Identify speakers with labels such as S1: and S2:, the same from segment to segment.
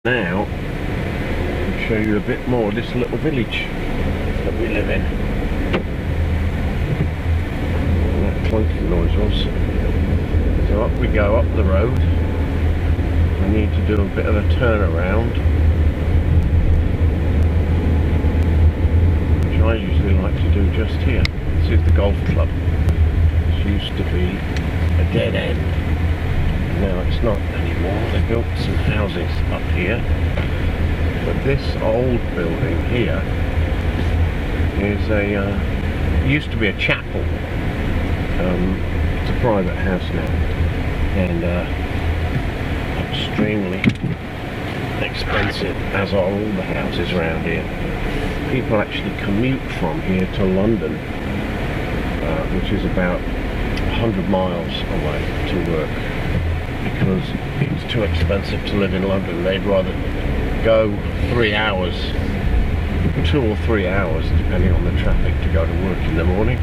S1: Now I'll show you a bit more of this little village that we live in. And that clunking noise was. So up we go, up the road. We need to do a bit of a turnaround, which I usually like to do just here. This is the golf club. This used to be a dead end. Now it's not anymore. They built some houses up here, but this old building here is used to be a chapel. It's a private house now, and extremely expensive, as are all the houses around here. People actually commute from here to London, which is about 100 miles away to work, because it's too expensive to live in London. They'd rather go 3 hours, 2 or 3 hours depending on the traffic, to go to work in the morning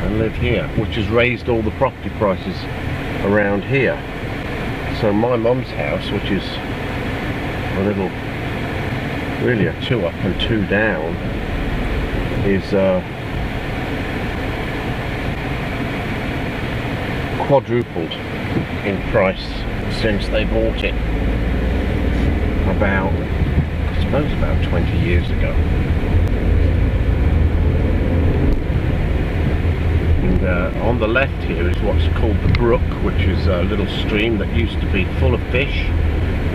S1: and live here, which has raised all the property prices around here. So my mum's house, which is a little, really a 2 up and 2 down, is quadrupled in price since they bought it about, I suppose, about 20 years ago. And on the left here is what's called the brook, which is a little stream that used to be full of fish.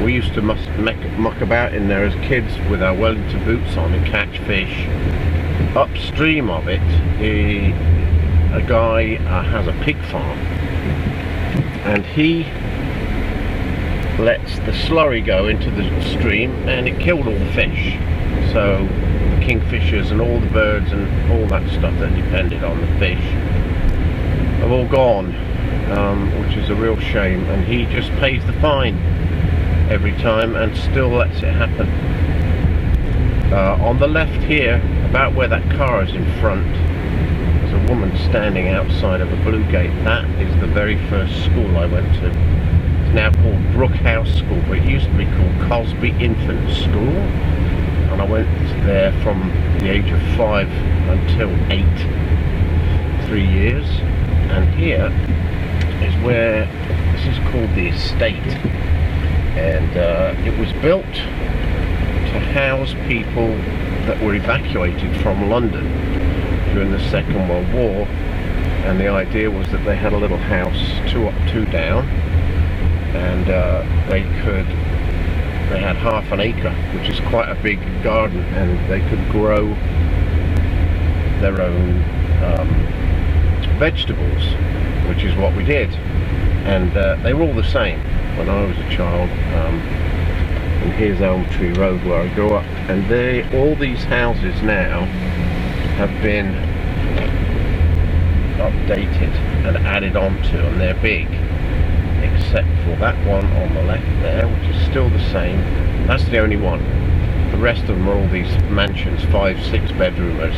S1: We used to muck about in there as kids with our Wellington boots on and catch fish. Upstream of it, a guy has a pig farm, and he lets the slurry go into the stream, and it killed all the fish. So the kingfishers and all the birds and all that stuff that depended on the fish have all gone, which is a real shame. And he just pays the fine every time and still lets it happen. On the left here, about where that car is in front, there's a woman standing outside of a blue gate. That is the very first school I went to. It's now called Brookhouse School, but it used to be called Cosby Infant School, and I went there from the age of 5 until 8, 3 years. And here is where, this is called the estate, and it was built to house people that were evacuated from London during the Second World War. And the idea was that they had a little house 2 up, 2 down, and they had half an acre, which is quite a big garden, and they could grow their own vegetables, which is what we did. And they were all the same when I was a child. And here's Elm Tree Road, where I grew up, and all these houses now have been updated and added onto, and they're big, except for that one on the left there, which is still the same. That's the only one. The rest of them are all these mansions, 5, 6 bedroomers.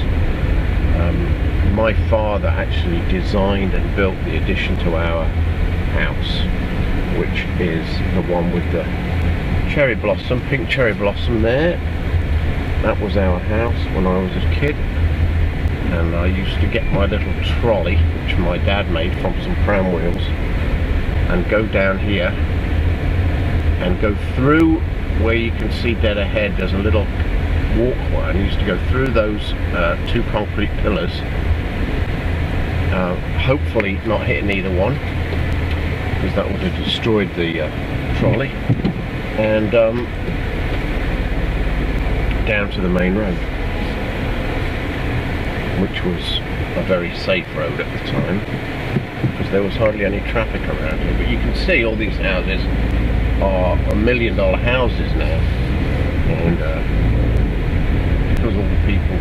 S1: My father actually designed and built the addition to our house, which is the one with the cherry blossom, pink cherry blossom there. That was our house when I was a kid, and I used to get my little trolley, which my dad made from some pram wheels, and go down here and go through where you can see dead ahead. There's a little walkway, and I used to go through those 2 concrete pillars, hopefully not hitting either one, because that would have destroyed the trolley, and down to the main road, which was a very safe road at the time, because there was hardly any traffic around here. But you can see all these houses are $1 million houses now, and because all the people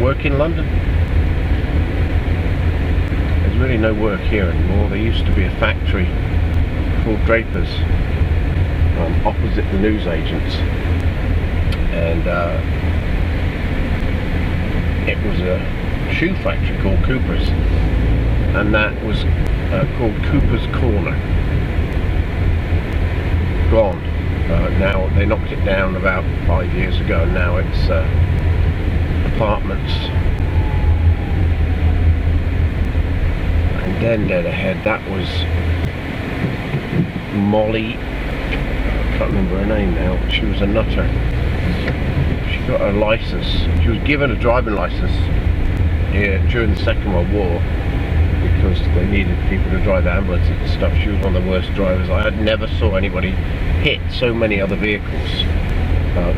S1: work in London. There's really no work here anymore. There used to be a factory called Draper's opposite the newsagents, and it was a shoe factory called Cooper's, and that was called Cooper's Corner. They knocked it down about 5 years ago, and now it's apartments. And then dead ahead, that was Molly. I can't remember her name now. She was a nutter. She got her license. She was given a driving license here during the Second World War because they needed people to drive ambulances and stuff. She was one of the worst drivers. I had never saw anybody hit so many other vehicles,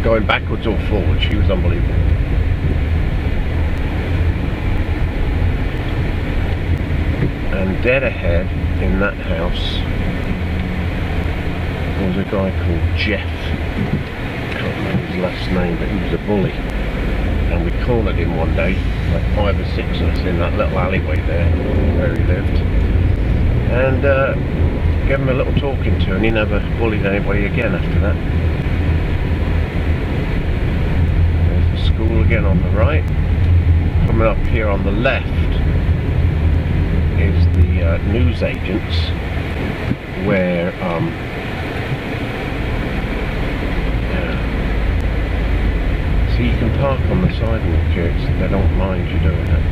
S1: going backwards or forwards. She was unbelievable. And dead ahead in that house was a guy called Jeff. Can't remember his last name, but he was a bully. And we cornered him one day, like 5 or 6 of us in that little alleyway there where he lived. And gave him a little talking to, and he never bullied anybody again after that. There's the school again on the right. Coming up here on the left is the news agents, where so you can park on the sidewalk here. They don't mind you doing that.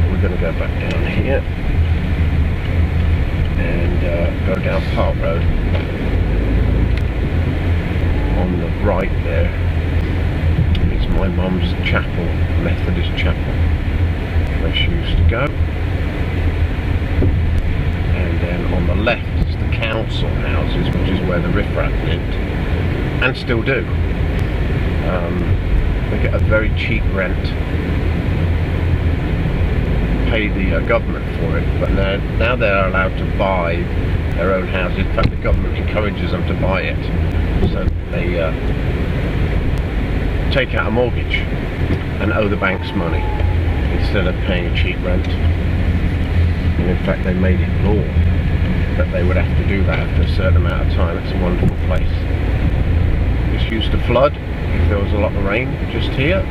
S1: We're going to go back down here and go down Park Road. On the right there is my mum's chapel, Methodist chapel, where she used to go. And then on the left is the council houses, which is where the riffraff lived, and still do. They get a very cheap rent, pay the government for it, but now they're allowed to buy their own houses. In fact, the government encourages them to buy it, so they take out a mortgage and owe the banks money instead of paying a cheap rent. And in fact, they made it law that they would have to do that after a certain amount of time. It's a wonderful place. This used to flood if there was a lot of rain just here.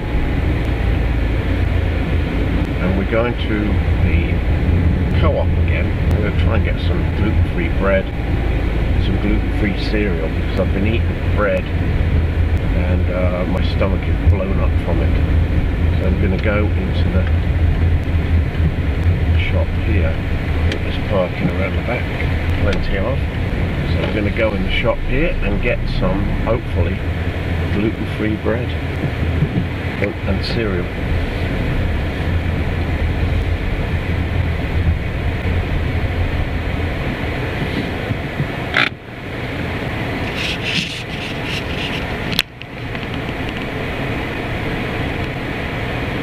S1: And we're going to the co-op again. I'm going to try and get some gluten-free bread, some gluten-free cereal, because I've been eating bread and my stomach is blown up from it. So I'm going to go into the shop here. There's parking around the back, plenty of. So I'm going to go in the shop here and get some, hopefully, gluten-free bread and cereal.